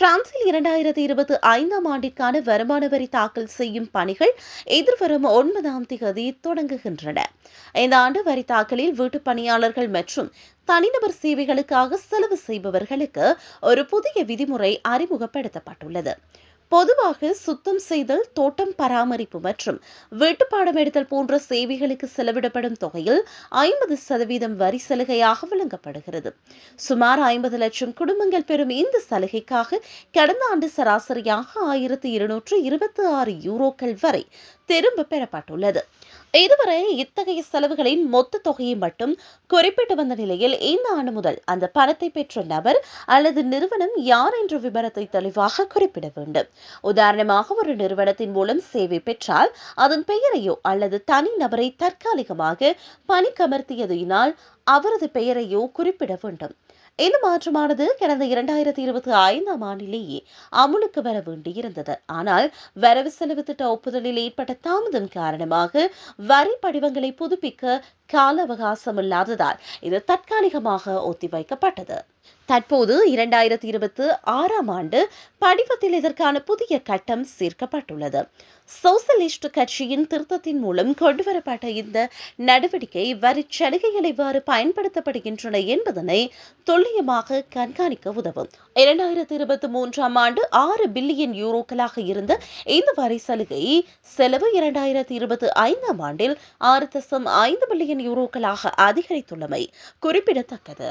பிரான்சில் 2025ஆம் ஆண்டிற்கான வருமான வரி தாக்கல் செய்யும் பணிகள் எதிர்வரும் 9ஆம் தேதி தொடங்குகின்றன. இந்த ஆண்டு வரி தாக்கலில் வீட்டுப் பணியாளர்கள் மற்றும் தனிநபர் சேவைகளுக்காக செலவு செய்பவர்களுக்கு ஒரு புதிய விதிமுறை அறிமுகப்படுத்தப்பட்டுள்ளது. பொதுவாக சுத்தம் செய்தல், தோட்டம் பராமரிப்பு மற்றும் வீட்டுப்பாடம் எடுத்தல் போன்ற சேவைகளுக்கு செலவிடப்படும் தொகையில் 50% வரி சலுகையாக வழங்கப்படுகிறது. சுமார் 50 லட்சம் குடும்பங்கள் பெறும் இந்த சலுகைக்காக கடந்த ஆண்டு சராசரியாக 1226 யூரோக்கள் வரை திரும்ப பெறப்பட்டுள்ளது. இதுவரை இத்தகைய செலவுகளின் மொத்த தொகையை மட்டும் குறிப்பிட்டு வந்த நிலையில் இந்த ஆண்டு முதல் அந்த பணத்தை பெற்ற நபர் அல்லது நிறுவனம் யார் என்ற விபரத்தை தெளிவாக குறிப்பிட வேண்டும். உதாரணமாக, ஒரு நிறுவனத்தின் மூலம் சேவை பெற்றால் அதன் பெயரையோ அல்லது தனி நபரை தற்காலிகமாக பணிக்கமர்த்தியதினால் அவரது பெயரையோ குறிப்பிட வேண்டும். இந்த மாற்றமானது கடந்த 2025ஆம் ஆண்டிலேயே அமுலுக்கு வர வேண்டியிருந்தது. ஆனால் வரவு செலவு திட்ட ஒப்புதலில் ஏற்பட்ட தாமதம் காரணமாக வரி படிவங்களை புதுப்பிக்க கால அவகாசம் இல்லாததால் இது தற்காலிகமாக ஒத்திவைக்கப்பட்டது. தற்போது 2026ஆம் ஆண்டு படிவத்தில் இதற்கான புதிய கட்டம் சேர்க்கப்பட்டுள்ளது. சோசலிஸ்ட் கட்சியின் திருத்தத்தின் மூலம் கொண்டுவரப்பட்ட இந்த நடவடிக்கை வரி சலுகைகள் எவ்வாறு பயன்படுத்தப்படுகின்றன என்பதனை துல்லியமாக கண்காணிக்க உதவும். 2023ஆம் ஆண்டு 6 பில்லியன் யூரோக்களாக இருந்த இந்த வரி சலுகை செலவு 2025ஆம் ஆண்டில் 6.5 பில்லியன் யூரோக்களாக அதிகரித்துள்ளமை குறிப்பிடத்தக்கது.